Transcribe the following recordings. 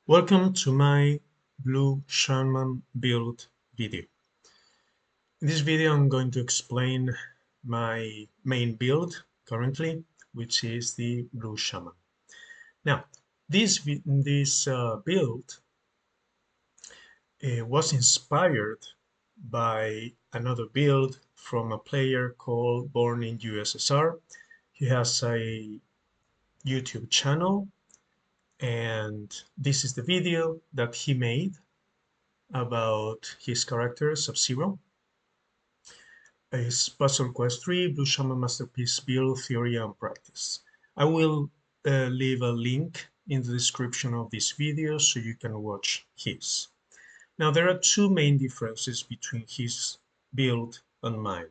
Welcome to my blue Shaman build video. In this video, I'm going to explain my main build currently, which is the blue Shaman. Now, this build was inspired by another build from a player called Born in USSR. He has a YouTube channel, and this is the video that he made about his character Sub-Zero. Is Puzzle Quest 3, Blue Shaman Masterpiece Build, Theory and Practice. I will leave a link in the description of this video so you can watch his. Now there are two main differences between his build and mine.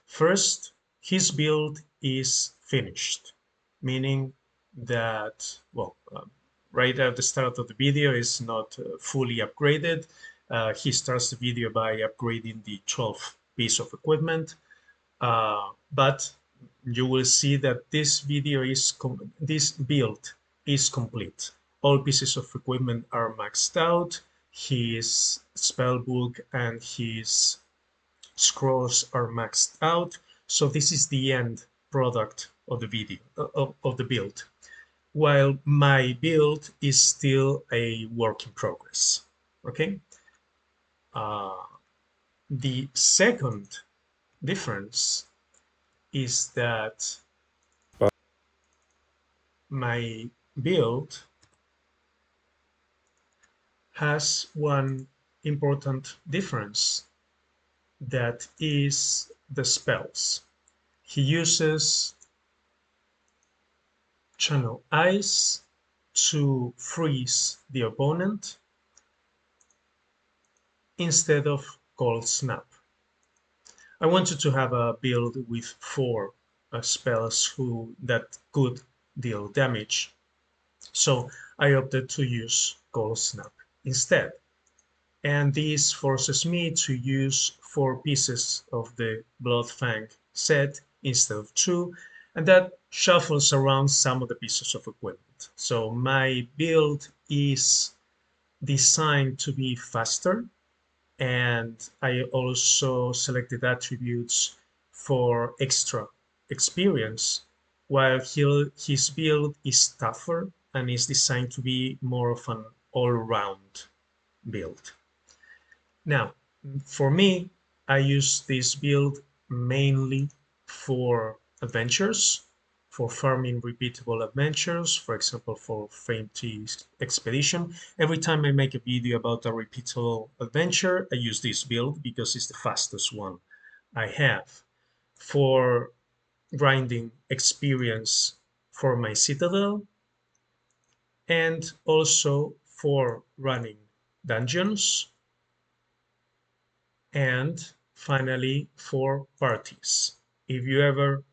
First, his build is finished, meaning that, right at the start of the video is not fully upgraded. He starts the video by upgrading the 12th piece of equipment, but you will see that this build is complete. All pieces of equipment are maxed out. His spellbook and his scrolls are maxed out. So this is the end product of the video of the build, while my build is still a work in progress. Okay. Uh, the second difference is that my build has one important difference, that is the spells. He uses Channel Ice to freeze the opponent instead of Cold Snap. I wanted to have a build with four spells that could deal damage, so I opted to use Cold Snap instead. And this forces me to use 4 pieces of the Blood Fang set instead of 2, and that shuffles around some of the pieces of equipment. So my build is designed to be faster, and I also selected attributes for extra experience, while his build is tougher and is designed to be more of an all-round build. Now, for me, I use this build mainly for adventures, for farming repeatable adventures, for example, for Frame T Expedition. Every time I make a video about a repeatable adventure, I use this build because it's the fastest one I have. For grinding experience for my Citadel, and also for running dungeons, and finally for parties. If you ever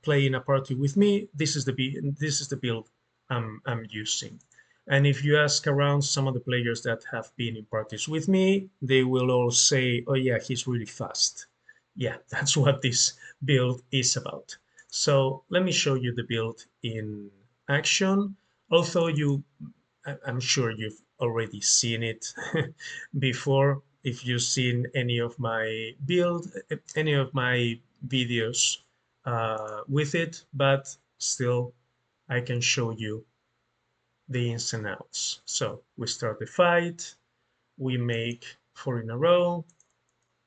play in a party with me, this is the build I'm using. And if you ask around some of the players that have been in parties with me, they will all say, oh yeah, he's really fast. Yeah, that's what this build is about. So let me show you the build in action. Although I'm sure you've already seen it before, if you've seen any of my videos with it, but still I can show you the ins and outs. So we start the fight, we make 4 in a row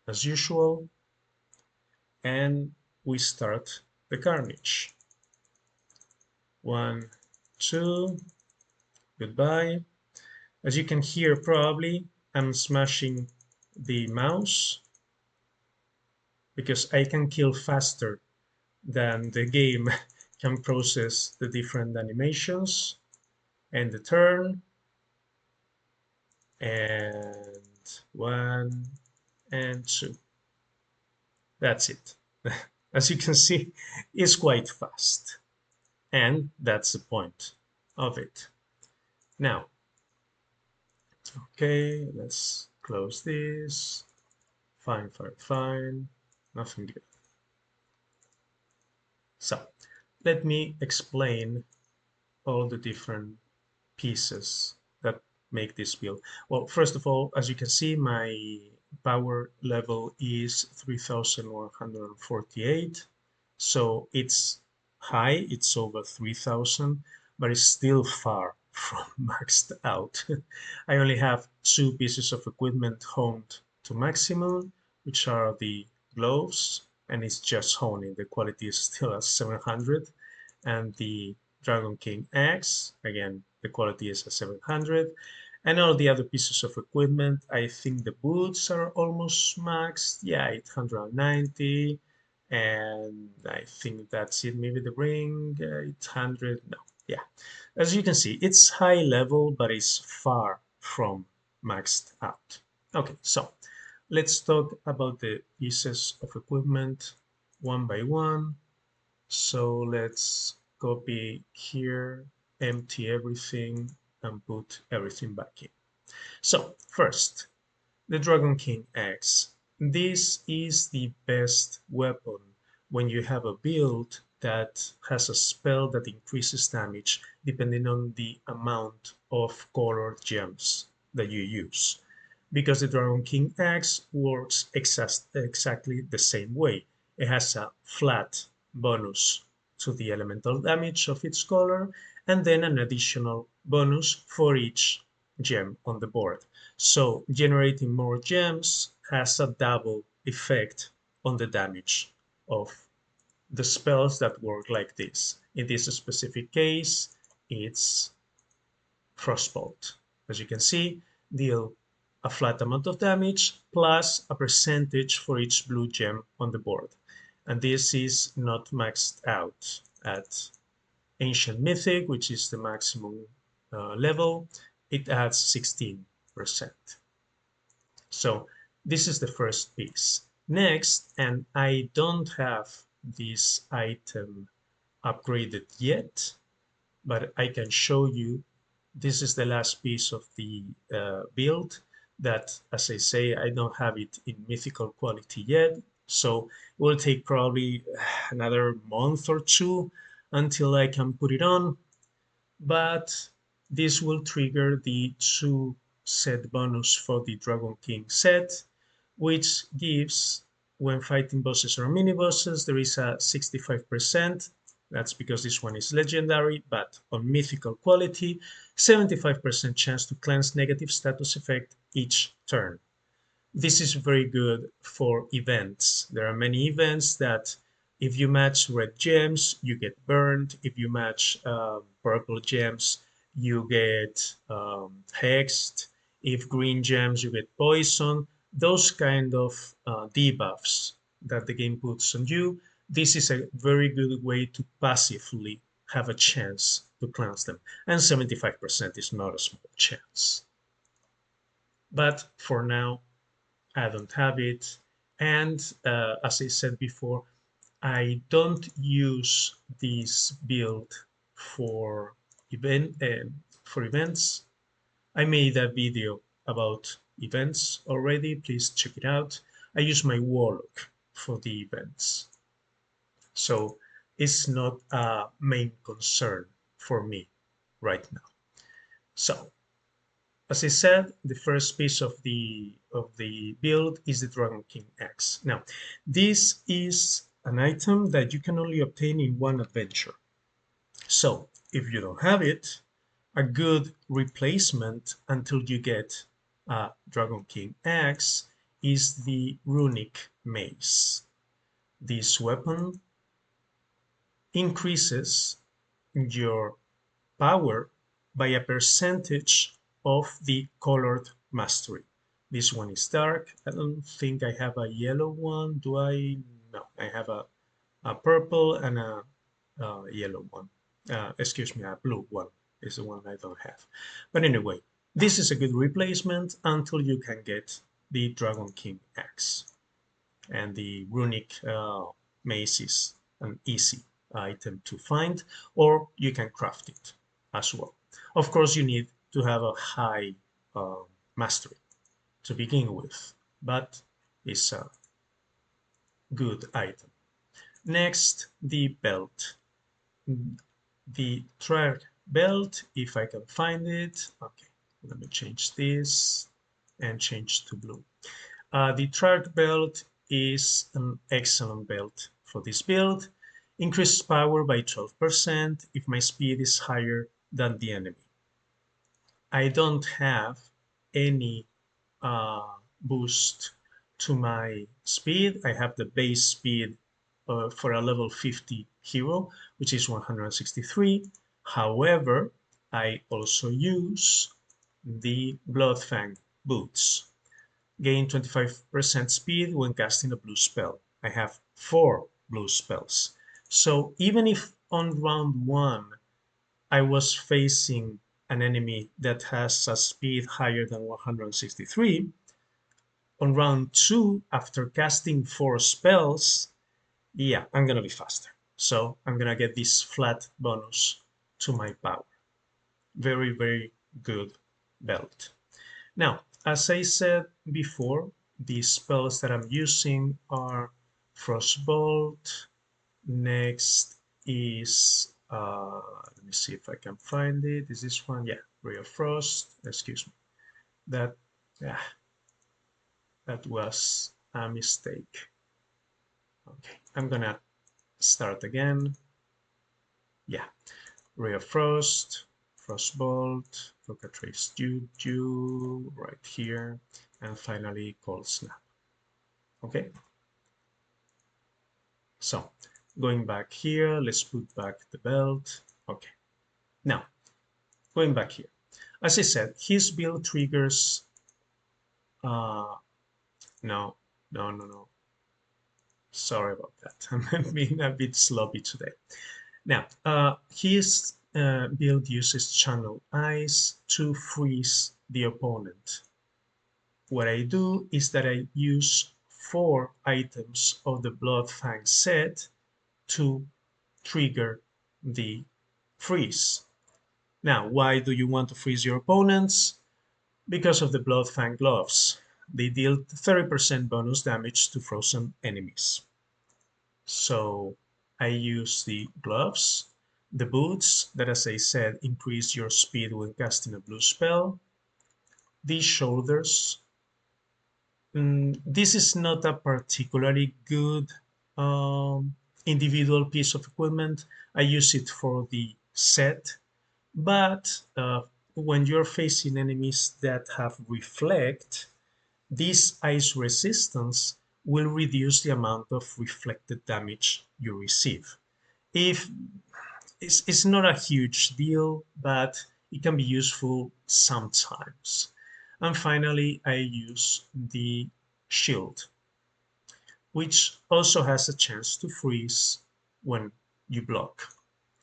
as usual, and we start the carnage. 1, 2, goodbye. As you can hear, probably I'm smashing the mouse because I can kill faster than the game can process the different animations. And the turn, and 1 and 2. That's it. As you can see, it's quite fast, and that's the point of it. Now, okay, let's close this. Fine, fine, fine. Nothing good. So let me explain all the different pieces that make this build? Well, first of all, as you can see, my power level is 3148. So it's high, it's over 3000, but it's still far from maxed out. I only have two pieces of equipment honed to maximum, which are the gloves, and it's just honing. The quality is still at 700, and the Dragon King X, again, the quality is at 700. And all the other pieces of equipment, I think the boots are almost maxed. Yeah, 890. And I think that's it. Maybe the ring, 800. No, yeah. As you can see, it's high level, but it's far from maxed out. Okay, so let's talk about the pieces of equipment one by one. So let's copy here, empty everything, and put everything back in. So first, the Dragon King X. This is the best weapon when you have a build that has a spell that increases damage depending on the amount of colored gems that you use. Because the Dragon King X works exactly the same way. It has a flat bonus to the elemental damage of its color, and then an additional bonus for each gem on the board. So generating more gems has a double effect on the damage of the spells that work like this. In this specific case, it's Frostbolt. As you can see, deal a flat amount of damage plus a percentage for each blue gem on the board. And this is not maxed out at Ancient Mythic, which is the maximum level. It adds 16%. So this is the first piece. Next, and I don't have this item upgraded yet, but I can show you. This is the last piece of the build that, as I say, I don't have it in mythical quality yet. So it will take probably another month or two until I can put it on. But this will trigger the 2 set bonus for the Dragon King set, which gives, when fighting bosses or mini bosses, there is a 65%. That's because this one is legendary, but on mythical quality, 75% chance to cleanse negative status effect each turn. This is very good for events. There are many events that if you match red gems, you get burned. If you match purple gems, you get hexed. If green gems, you get poison. Those kind of debuffs that the game puts on you, this is a very good way to passively have a chance to cleanse them. And 75% is not a small chance. But for now, I don't have it. And as I said before, I don't use this build for events. I made a video about events already. Please check it out. I use my Warlock for the events. So it's not a main concern for me right now. So as I said, the first piece of the build is the Dragon King X. Now, this is an item that you can only obtain in one adventure. So, if you don't have it, a good replacement until you get Dragon King X is the Runic Mace. This weapon increases your power by a percentage of the colored mastery. This one is dark. I don't think I have a yellow one. Do I? No, I have a purple and a yellow one. Excuse me, a blue one is the one I don't have. But anyway, this is a good replacement until you can get the Dragon King X. And the runic mace is an easy item to find, or you can craft it as well. Of course, you need to have a high mastery to begin with, but it's a good item. Next, the belt. The belt if I can find it. Okay, let me change this and change to blue. The track belt is an excellent belt for this build. Increases power by 12% if my speed is higher than the enemy. I don't have any boost to my speed. I have the base speed for a level 50 hero, which is 163. However, I also use the Bloodfang boots. Gain 25% speed when casting a blue spell. I have 4 blue spells. So even if on round 1 I was facing an enemy that has a speed higher than 163, on round 2, after casting 4 spells, yeah, I'm gonna be faster. So I'm gonna get this flat bonus to my power. Very, very good belt. Now, as I said before, the spells that I'm using are Frostbolt. Next is, let me see if I can find it. Is this one? Yeah, Ray of Frost. Excuse me. That, yeah, that was a mistake. Okay, I'm gonna start again. Yeah, Ray of Frost, Frostbolt, Focatrace Juju, right here, and finally Cold Snap. Okay, so going back here, let's put back the belt. Okay, now going back here. As I said, his build triggers, uh, no, no. Sorry about that. I'm being a bit sloppy today. Now, his build uses Channel Ice to freeze the opponent. What I do is that I use 4 items of the Bloodfang set to trigger the freeze. Now, why do you want to freeze your opponents? Because of the Bloodfang gloves. They deal 30% bonus damage to frozen enemies. So I use the gloves, the boots that, as I said, increase your speed when casting a blue spell, the shoulders. This is not a particularly good individual piece of equipment. I use it for the set, but when you're facing enemies that have reflect, this ice resistance will reduce the amount of reflected damage you receive. If it's not a huge deal, but it can be useful sometimes. And finally, I use the shield, which also has a chance to freeze when you block.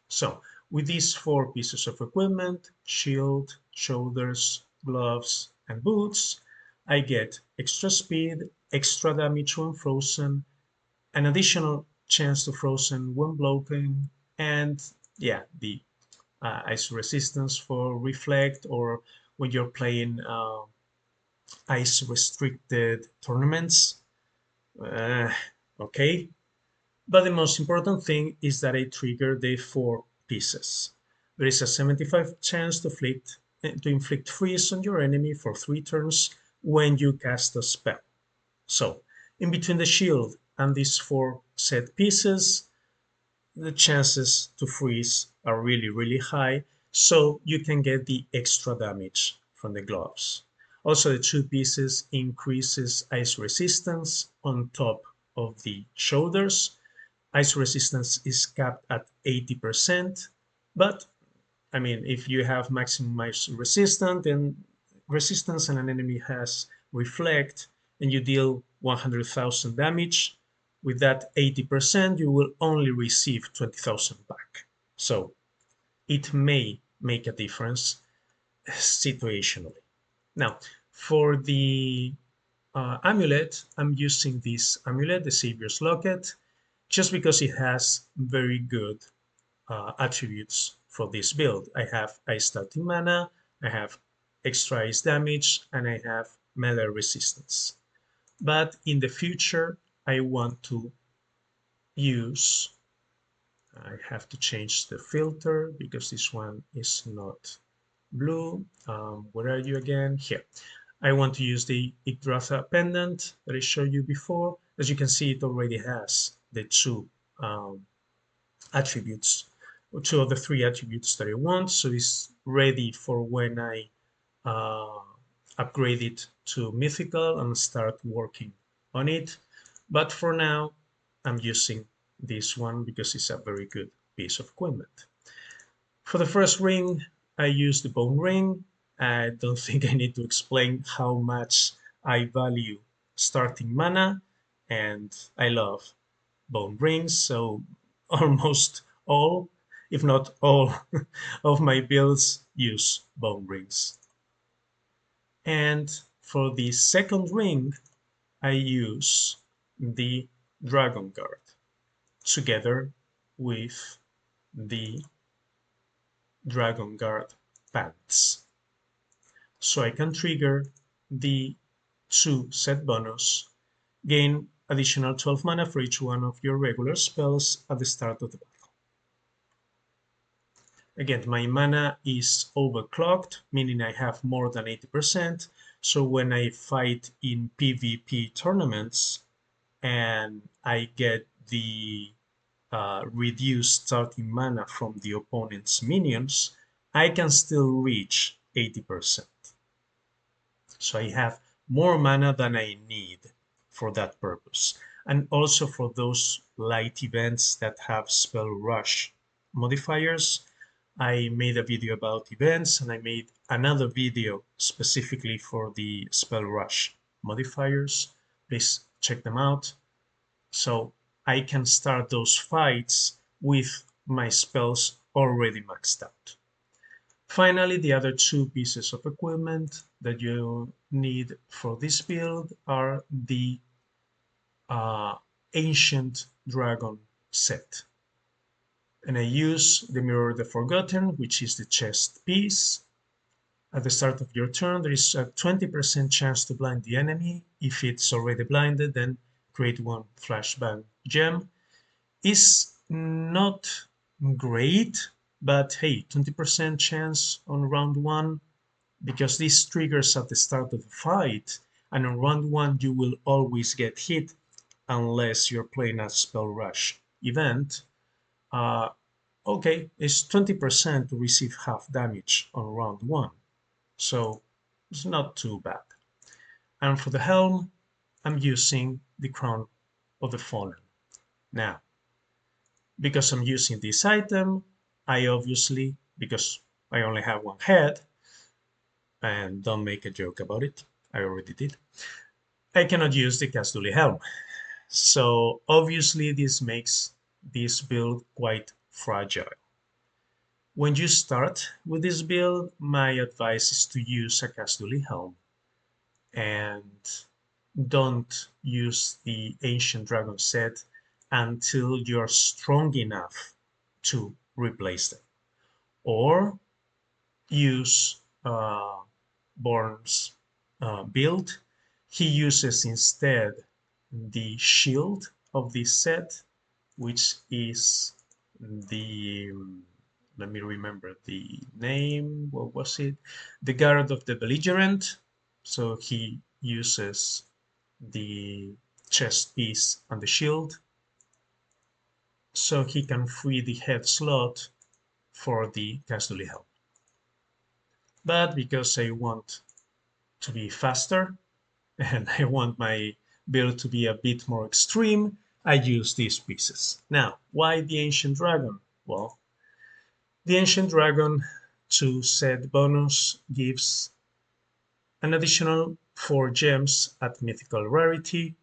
So with these 4 pieces of equipment, shield, shoulders, gloves, and boots, I get extra speed, extra damage when frozen, an additional chance to frozen when blocking, and yeah, the ice resistance for reflect, or when you're playing ice restricted tournaments. Uh, okay, but the most important thing is that I trigger the 4 pieces. There is a 75 chance to inflict freeze on your enemy for 3 turns when you cast a spell. So, in between the shield and these 4 set pieces, the chances to freeze are really, really high, so you can get the extra damage from the gloves. Also, the 2 pieces increases ice resistance on top of the shoulders. Ice resistance is capped at 80%, but I mean, if you have maximum ice resistance and an enemy has reflect and you deal 100,000 damage, with that 80%, you will only receive 20,000 back. So it may make a difference situationally. Now, for the amulet, I'm using this amulet, the Savior's Locket, just because it has very good attributes for this build. I have ice starting mana, I have extra ice damage, and I have melee resistance. But in the future, I want to use I have to change the filter because this one is not blue. Where are you again? Here. I want to use the Yggdrasil pendant that I showed you before. As you can see, it already has the two attributes, two of the three attributes that I want. So it's ready for when I uh, upgrade it to mythical and start working on it. But for now, I'm using this one because it's a very good piece of equipment. For the first ring, I use the bone ring. I don't think I need to explain how much I value starting mana, and I love bone rings, so almost all, if not all, of my builds use bone rings. And for the second ring, I use the Dragon Guard together with the Dragon Guard pants. So I can trigger the 2 set bonus, gain additional 12 mana for each one of your regular spells at the start of the battle. Again, my mana is overclocked, meaning I have more than 80%. So when I fight in PvP tournaments and I get the reduced starting mana from the opponent's minions, I can still reach 80%. So I have more mana than I need for that purpose. And also for those light events that have spell rush modifiers, I made a video about events and I made another video specifically for the spell rush modifiers. Please check them out. So I can start those fights with my spells already maxed out. Finally, the other two pieces of equipment that you need for this build are the uh, Ancient Dragon set. And I use the Mirror of the Forgotten, which is the chest piece. At the start of your turn, there is a 20% chance to blind the enemy. If it's already blinded, then create one flashbang gem. Is not great, but hey, 20% chance on round one, because this triggers at the start of the fight, and on round one you will always get hit unless you're playing a spell rush event. Uh, okay, it's 20% to receive half damage on round one, so it's not too bad. And for the helm, I'm using the Crown of the Fallen. Now, because I'm using this item, I obviously, because I only have one head, and don't make a joke about it, I already did, I cannot use the Cazduli helm. So obviously this makes this build quite fragile. When you start with this build, my advice is to use a Cazduli helm and don't use the Ancient Dragon set until you're strong enough to replace them. Or use Born's build. He uses instead the shield of this set, which is the, let me remember the name, what was it? The Guard of the Belligerent. So he uses the chest piece and the shield so he can free the head slot for the Cazduli helm. But because I want to be faster and I want my build to be a bit more extreme, I use these pieces. Now, why the Ancient Dragon? Well, the Ancient Dragon to set bonus gives an additional 4 gems at mythical rarity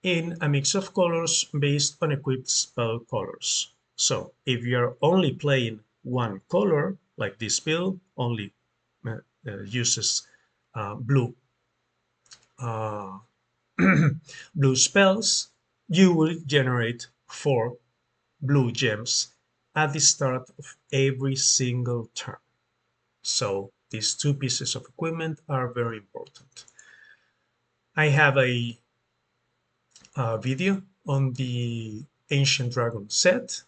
in a mix of colors based on equipped spell colors. So if you're only playing one color, like this build only uses blue uh, blue spells, you will generate 4 blue gems at the start of every single turn. So these two pieces of equipment are very important. I have a video on the Ancient Dragon set.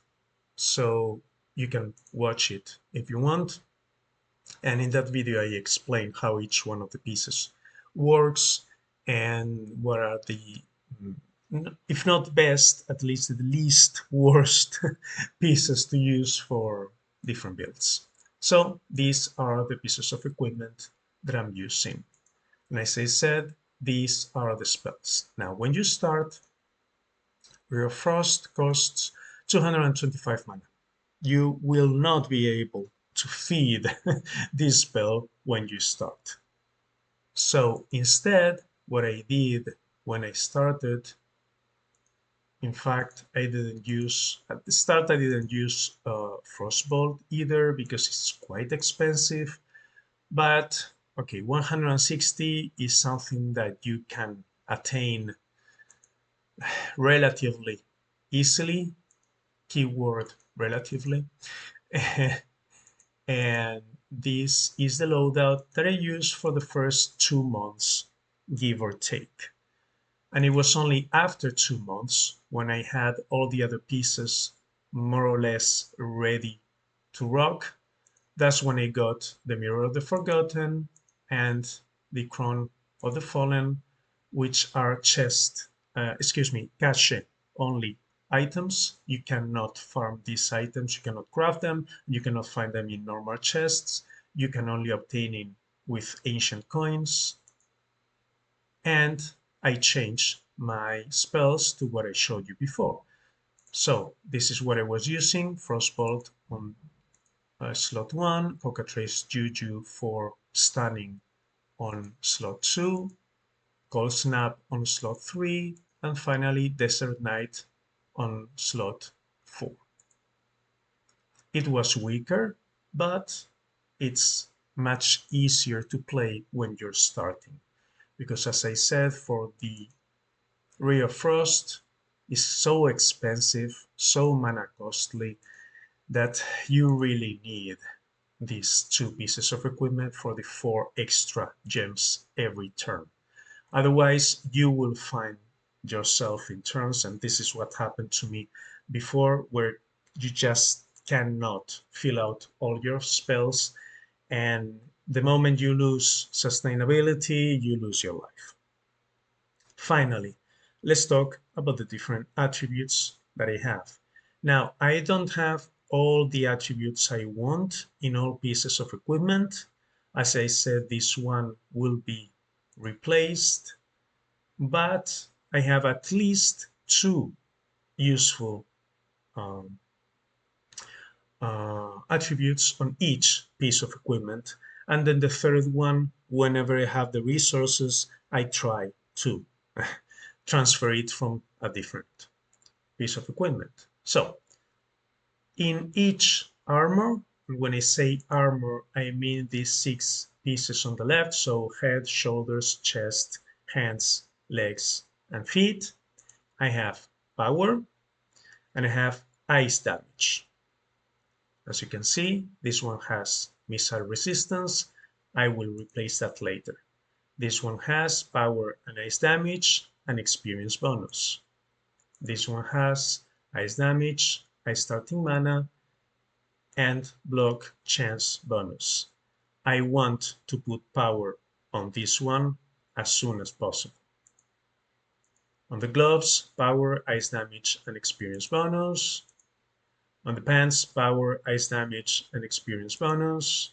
so you can watch it if you want. And in that video, I explain how each one of the pieces works and what are the, if not best, at least the least worst pieces to use for different builds. So these are the pieces of equipment that I'm using. And as I said, these are the spells. Now, when you start, your Frost costs 225 mana. You will not be able to feed this spell when you start. So instead, what I did when I started, in fact, I didn't use, at the start, I didn't use Frostbolt either because it's quite expensive. But okay, 160 is something that you can attain relatively easily, keyword relatively. And this is the loadout that I used for the first 2 months, give or take. And it was only after 2 months, when I had all the other pieces more or less ready to rock, that's when I got the Mirror of the Forgotten and the Crown of the Fallen, which are cache only items. You cannot farm these items, you cannot craft them, you cannot find them in normal chests. You can only obtain it with ancient coins. And I changed my spells to what I showed you before. So this is what I was using: Frostbolt on slot 1, Cockatrice Juju for stunning on slot 2, Cold Snap on slot 3, and finally Desert Knight on slot 4. It was weaker, but it's much easier to play when you're starting. Because as I said, for the Ray of Frost is so expensive, so mana costly, that you really need these two pieces of equipment for the 4 extra gems every turn. Otherwise, you will find yourself in turns, and this is what happened to me before, where you just cannot fill out all your spells, and the moment you lose sustainability, you lose your life. Finally, let's talk about the different attributes that I have. Now, I don't have all the attributes I want in all pieces of equipment. As I said, this one will be replaced, but I have at least 2 useful um, attributes on each piece of equipment. And then the third one, whenever I have the resources, I try to transfer it from a different piece of equipment. So in each armor, when I say armor, I mean these 6 pieces on the left. So head, shoulders, chest, hands, legs, and feet. I have power and I have ice damage. As you can see, this one has missile resistance. I will replace that later. This one has power and ice damage and experience bonus. This one has ice damage, ice starting mana, and block chance bonus. I want to put power on this one as soon as possible. On the gloves, power, ice damage, and experience bonus. On the pants, power, ice damage, and experience bonus.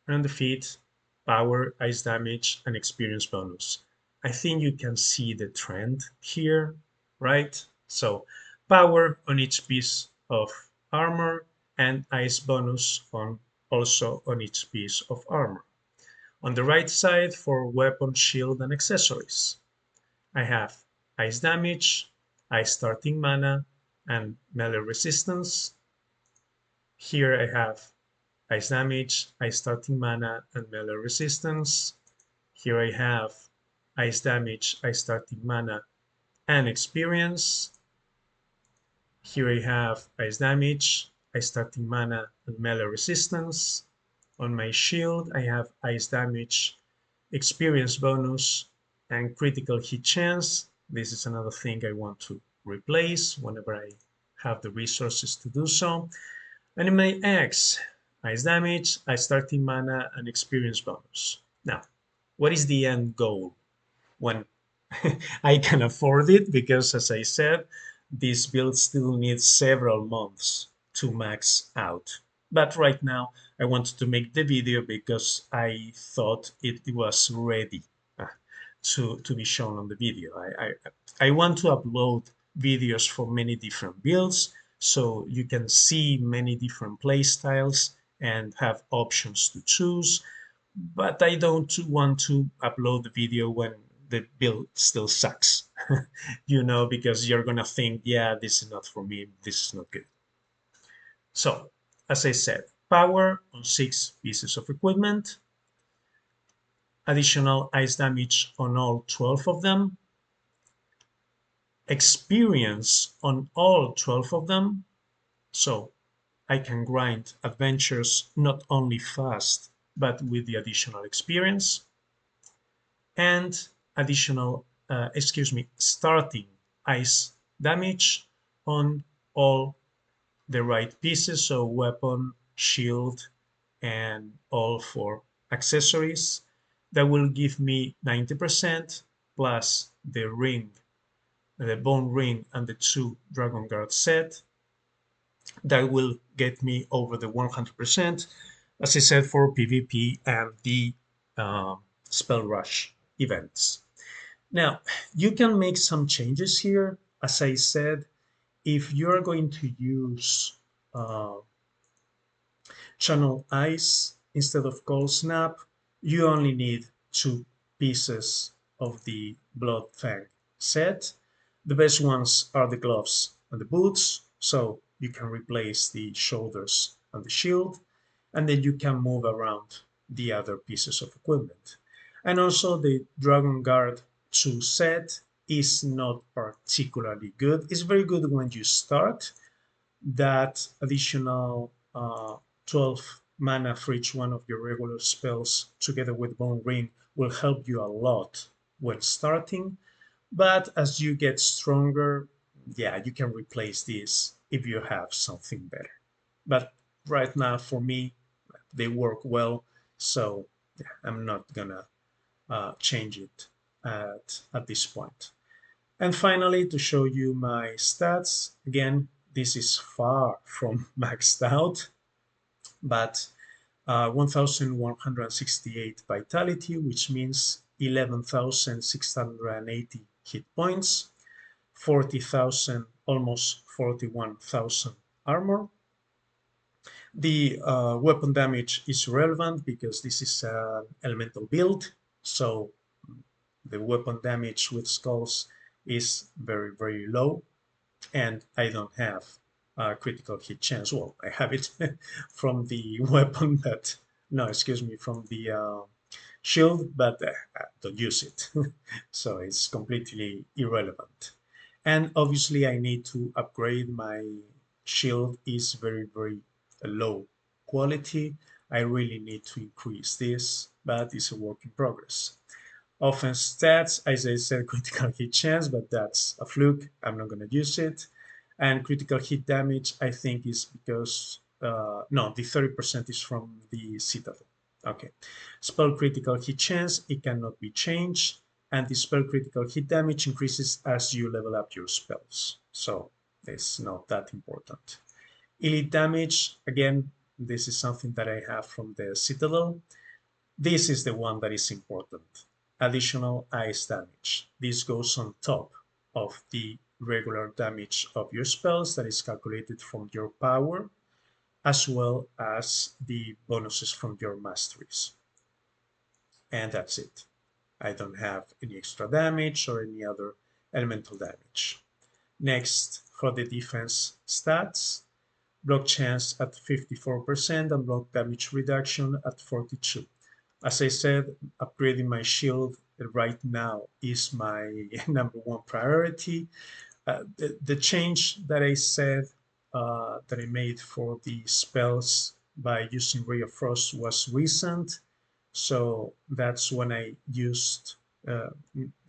And on the feet, power, ice damage, and experience bonus. I think you can see the trend here, right? So power on each piece of armor and ice bonus on also on each piece of armor. On the right side, for weapon, shield, and accessories, I have ice damage, ice starting mana, and melee resistance. Here I have ice damage, ice starting mana, and melee resistance. Here I have ice damage, ice starting mana, and experience. Here I have ice damage, ice starting mana, and melee resistance. On my shield, I have ice damage, experience bonus, and critical hit chance. This is another thing I want to replace whenever I have the resources to do so. And in my X, ice damage, ice 13 mana, and experience bonus. Now, what is the end goal when I can afford it? Because as I said, this build still needs several months to max out. But right now, I wanted to make the video because I thought it was ready uh, to be shown on the video. I want to upload videos for many different builds so you can see many different play styles and have options to choose, but I don't want to upload the video when the build still sucks, because you're gonna think, yeah, this is not for me, this is not good. So, as I said, power on 6 pieces of equipment, additional ice damage on all 12 of them, experience on all 12 of them, so I can grind adventures not only fast, but with the additional experience, and additional, starting ice damage on all the right pieces, so weapon, shield, and all 4 accessories. That will give me 90% plus the ring, the bone ring, and the 2 dragon guard set. That will get me over the 100%, as I said, for PvP and the spell rush events. Now, you can make some changes here. As I said, if you're going to use uh, channel ice instead of cold snap, you only need 2 pieces of the blood fang set. The best ones are the gloves and the boots, so you can replace the shoulders and the shield, and then you can move around the other pieces of equipment. And also the Dragon Guard 2 set is not particularly good. It's very good when you start. That additional 12 mana for each one of your regular spells together with Bone Ring will help you a lot when starting. But as you get stronger, yeah, you can replace this if you have something better. But right now, for me, they work well, so yeah, I'm not gonna change it at this point. And finally, to show you my stats, again, this is far from maxed out, but 1168 vitality, which means 11,680 hit points, 40,000, almost 41,000 armor. The weapon damage is relevant because this is an elemental build, so the weapon damage with skulls is very, very low, and I don't have a critical hit chance. Well, I have it from the weapon, but no, excuse me, from the shield, but I don't use it. So it's completely irrelevant. And obviously, I need to upgrade. My shield is very, very low quality. I really need to increase this, but it's a work in progress. Offense stats, as I said, critical hit chance, but that's a fluke. I'm not going to use it. And critical hit damage, I think, is because, no, the 30% is from the Citadel. Okay. Spell critical hit chance, it cannot be changed. And the spell critical hit damage increases as you level up your spells. So it's not that important. Elite damage, again, this is something that I have from the Citadel. This is the one that is important. Additional ice damage. This goes on top of the regular damage of your spells that is calculated from your power, as well as the bonuses from your masteries. And that's it. I don't have any extra damage or any other elemental damage. Next, for the defense stats, block chance at 54% and block damage reduction at 42%. As I said, upgrading my shield right now is my number one priority. The change that I said that I made for the spells by using Ray of Frost was recent. So that's when I used,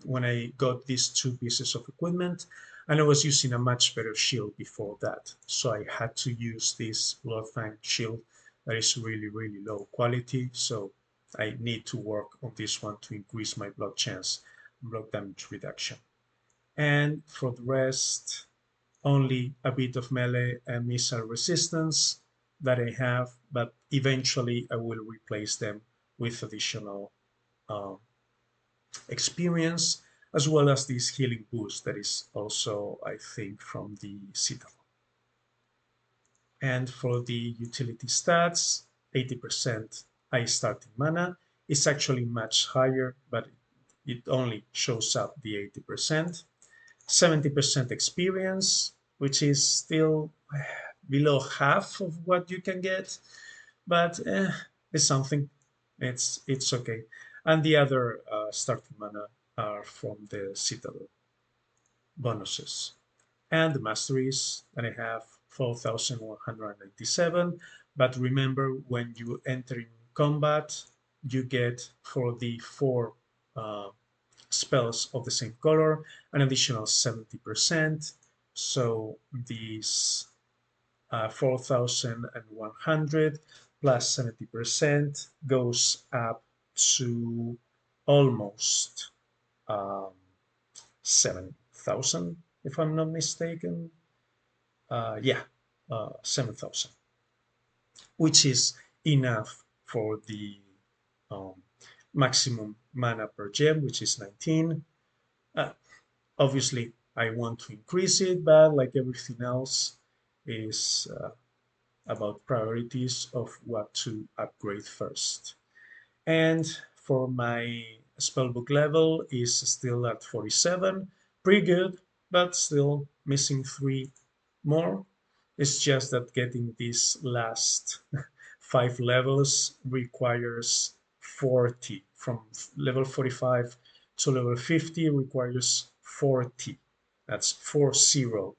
when I got these 2 pieces of equipment. And I was using a much better shield before that. So I had to use this Bloodfang shield that is really, really low quality. So I need to work on this one to increase my blood chance, blood damage reduction. And for the rest, only a bit of melee and missile resistance that I have, but eventually I will replace them with additional uh, experience, as well as this healing boost that is also, I think, from the Citadel. And for the utility stats, 80% high starting mana is actually much higher, but it only shows up the 80%. 70% experience, which is still below half of what you can get, but it's something. It's okay. And the other starting mana are from the Citadel bonuses. And the masteries that I have 4,197. But remember, when you enter in combat, you get for the four uh, spells of the same color an additional 70%. So these 4,100 plus 70% goes up to almost um, 7,000, if I'm not mistaken. Yeah, 7,000, which is enough for the um, maximum mana per gem, which is 19. Uh, Obviously, I want to increase it, but like everything else, is about priorities of what to upgrade first. And for my spellbook level is still at 47, pretty good, but still missing three more. It's just that getting these last 5 levels requires 40. From level 45 to level 50 requires 40. That's 40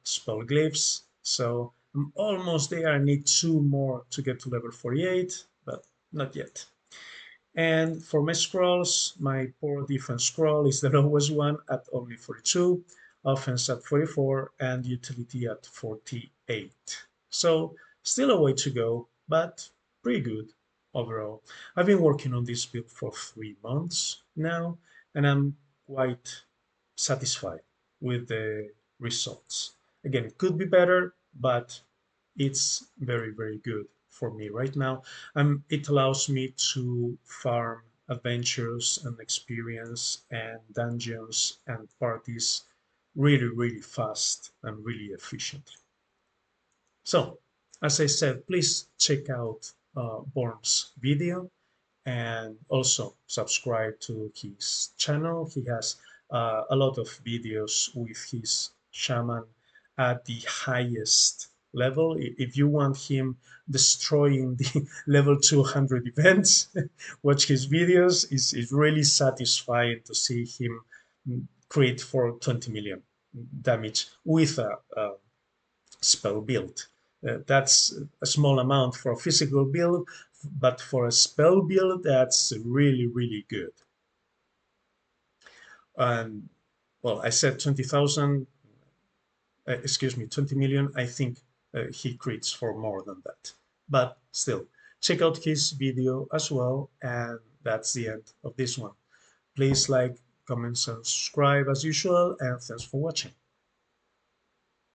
spell glyphs. So I'm almost there. I need two more to get to level 48, but not yet. And for my scrolls, my poor defense scroll is the lowest one at only 42, offense at 44, and utility at 48. So still a way to go, but pretty good overall. I've been working on this build for 3 months now, and I'm quite satisfied with the results. Again, it could be better, but it's very, very good for me right now. It allows me to farm adventures and experience and dungeons and parties really, really fast and really efficient. So, as I said, please check out Born's video and also subscribe to his channel. He has a lot of videos with his shaman at the highest level. If you want him destroying the level 200 events, watch his videos. It's really satisfying to see him create for 20 million damage with a spell build. That's a small amount for a physical build, but for a spell build, that's really, really good. And well, I said 20,000, excuse me, 20 million. I think he crits for more than that. But still, check out his video as well. And that's the end of this one. Please like, comment, subscribe as usual, and thanks for watching.